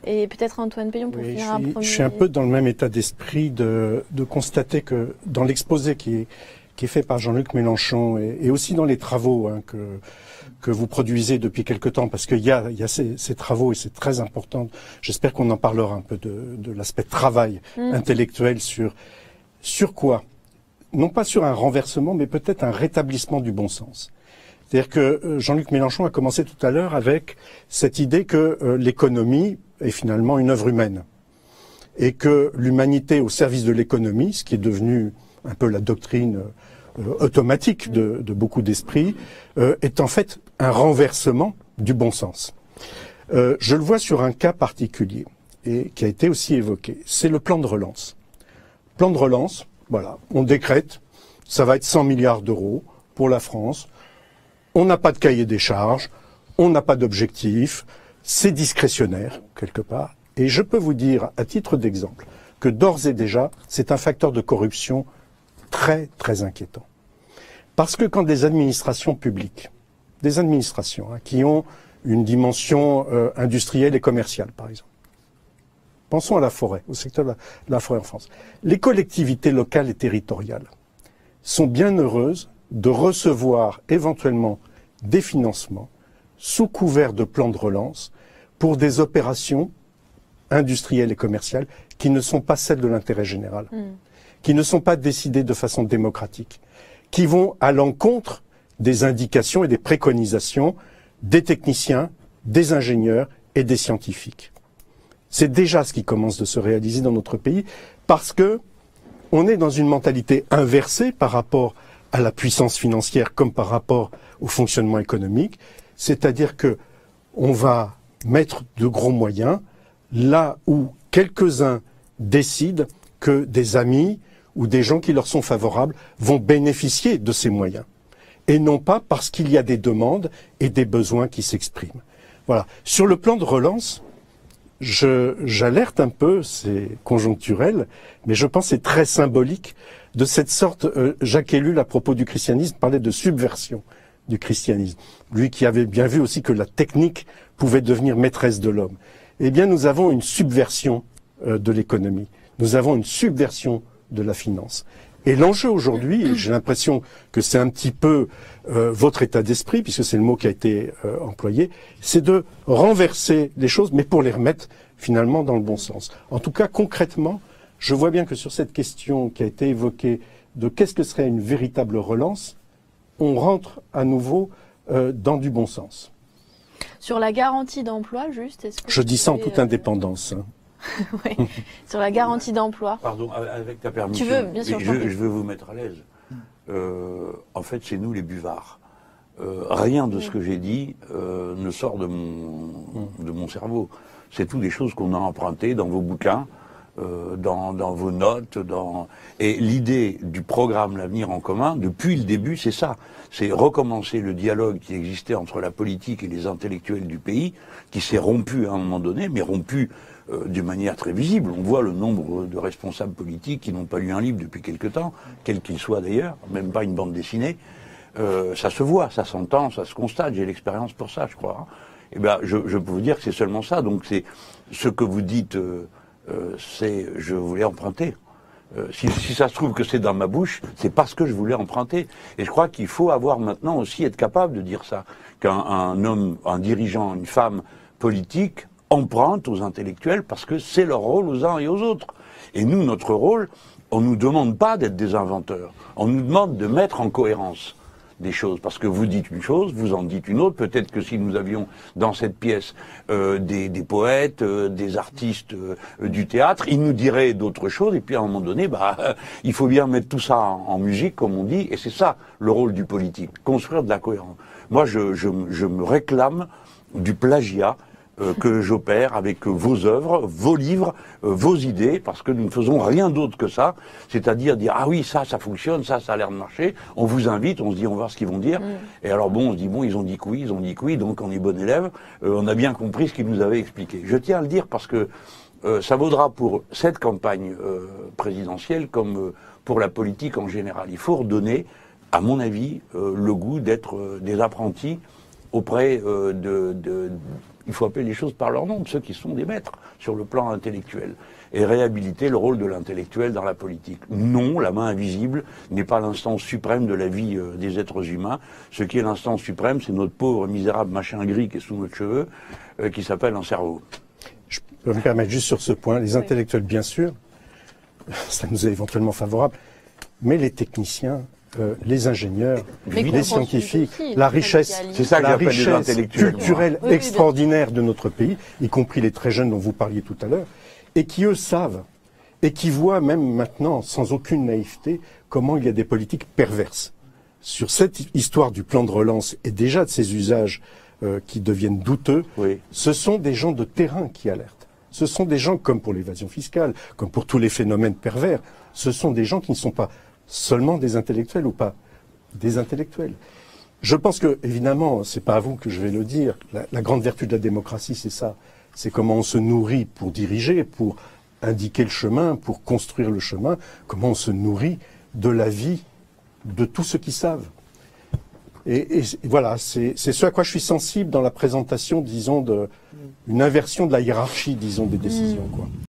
Et peut-être Antoine Peillon pour finir un premier... Je suis un peu dans le même état d'esprit de constater que dans l'exposé qui est fait par Jean-Luc Mélenchon et aussi dans les travaux que vous produisez depuis quelque temps, parce qu'il y a ces travaux et c'est très important. J'espère qu'on en parlera un peu de l'aspect travail intellectuel sur quoi? Non pas sur un renversement, mais peut-être un rétablissement du bon sens. C'est-à-dire que Jean-Luc Mélenchon a commencé tout à l'heure avec cette idée que l'économie est finalement une œuvre humaine et que l'humanité au service de l'économie, ce qui est devenu un peu la doctrine automatique de beaucoup d'esprits, est en fait un renversement du bon sens. Je le vois sur un cas particulier et qui a été aussi évoqué, c'est le plan de relance. Plan de relance, voilà, on décrète, ça va être 100 milliards d'euros pour la France, on n'a pas de cahier des charges, on n'a pas d'objectif, c'est discrétionnaire quelque part, et je peux vous dire à titre d'exemple que d'ores et déjà, c'est un facteur de corruption très très inquiétant. Parce que quand des administrations publiques, des administrations qui ont une dimension industrielle et commerciale par exemple, pensons à la forêt, au secteur de la forêt en France, les collectivités locales et territoriales sont bien heureuses de recevoir éventuellement des financements sous couvert de plans de relance pour des opérations industrielles et commerciales qui ne sont pas celles de l'intérêt général, qui ne sont pas décidées de façon démocratique, qui vont à l'encontre des indications et des préconisations des techniciens, des ingénieurs et des scientifiques. C'est déjà ce qui commence de se réaliser dans notre pays parce que on est dans une mentalité inversée par rapport à la puissance financière comme par rapport au fonctionnement économique, c'est-à-dire que on va mettre de gros moyens là où quelques-uns décident que des amis ou des gens qui leur sont favorables vont bénéficier de ces moyens, et non pas parce qu'il y a des demandes et des besoins qui s'expriment. Voilà. Sur le plan de relance, j'alerte un peu, c'est conjoncturel, mais je pense que c'est très symbolique de cette sorte, Jacques Ellul à propos du christianisme parlait de subversion du christianisme. Lui qui avait bien vu aussi que la technique pouvait devenir maîtresse de l'homme. Eh bien, nous avons une subversion de l'économie. Nous avons une subversion de la finance. Et l'enjeu aujourd'hui, et j'ai l'impression que c'est un petit peu votre état d'esprit, puisque c'est le mot qui a été employé, c'est de renverser les choses, mais pour les remettre finalement dans le bon sens. En tout cas, concrètement, je vois bien que sur cette question qui a été évoquée de qu'est-ce que serait une véritable relance, on rentre à nouveau dans du bon sens. Sur la garantie d'emploi, juste, est-ce que... Je dis ça en toute indépendance. Oui, sur la garantie d'emploi. Pardon, avec ta permission. Tu veux, bien sûr. Je veux vous mettre à l'aise. En fait, c'est nous les buvards. Rien de ce que j'ai dit ne sort de mon cerveau. C'est tout des choses qu'on a empruntées dans vos bouquins, dans vos notes. Et l'idée du programme L'Avenir en commun, depuis le début, c'est ça. C'est recommencer le dialogue qui existait entre la politique et les intellectuels du pays, qui s'est rompu à un moment donné, mais rompu d'une manière très visible. On voit le nombre de responsables politiques qui n'ont pas lu un livre depuis quelque temps, quel qu'il soit d'ailleurs, même pas une bande dessinée. Ça se voit, ça s'entend, ça se constate. J'ai l'expérience pour ça, je crois. Eh bien, je peux vous dire que c'est seulement ça. Donc, c'est ce que vous dites, c'est je voulais emprunter. Si ça se trouve que c'est dans ma bouche, c'est parce que je voulais emprunter. Et je crois qu'il faut avoir maintenant aussi être capable de dire ça, qu'un homme, un dirigeant, une femme politique empruntent aux intellectuels parce que c'est leur rôle aux uns et aux autres. Et nous, notre rôle, on ne nous demande pas d'être des inventeurs. On nous demande de mettre en cohérence des choses. Parce que vous dites une chose, vous en dites une autre. Peut-être que si nous avions dans cette pièce des poètes, des artistes du théâtre, ils nous diraient d'autres choses. Et puis à un moment donné, il faut bien mettre tout ça en musique, comme on dit. Et c'est ça le rôle du politique, construire de la cohérence. Moi, je me réclame du plagiat que j'opère avec vos œuvres, vos livres, vos idées, parce que nous ne faisons rien d'autre que ça, c'est-à-dire dire ah oui, ça fonctionne, ça a l'air de marcher, on vous invite, on se dit on va voir ce qu'ils vont dire, et alors bon, on se dit bon, ils ont dit que oui, donc on est bon élève, on a bien compris ce qu'ils nous avaient expliqué. Je tiens à le dire parce que ça vaudra pour cette campagne présidentielle comme pour la politique en général. Il faut redonner, à mon avis, le goût d'être des apprentis auprès Il faut appeler les choses par leur nom, de ceux qui sont des maîtres sur le plan intellectuel. Et réhabiliter le rôle de l'intellectuel dans la politique. Non, la main invisible n'est pas l'instance suprême de la vie des êtres humains. Ce qui est l'instance suprême, c'est notre pauvre, misérable machin gris qui est sous notre cheveu, qui s'appelle un cerveau. Je peux me permettre juste sur ce point. Les intellectuels, bien sûr, ça nous est éventuellement favorable, mais les techniciens, les ingénieurs, les scientifiques, la richesse, culturelle extraordinaire de notre pays, y compris les très jeunes dont vous parliez tout à l'heure, et qui, eux, savent, et qui voient même maintenant, sans aucune naïveté, comment il y a des politiques perverses. Sur cette histoire du plan de relance et déjà de ces usages qui deviennent douteux, ce sont des gens de terrain qui alertent. Ce sont des gens, comme pour l'évasion fiscale, comme pour tous les phénomènes pervers, ce sont des gens qui ne sont pas seulement des intellectuels ou pas des intellectuels. Je pense que, évidemment, c'est pas à vous que je vais le dire, la grande vertu de la démocratie, c'est ça. C'est comment on se nourrit pour diriger, pour indiquer le chemin, pour construire le chemin, comment on se nourrit de la vie de tous ceux qui savent. Et voilà, c'est ce à quoi je suis sensible dans la présentation, disons, une inversion de la hiérarchie, disons, des décisions, quoi.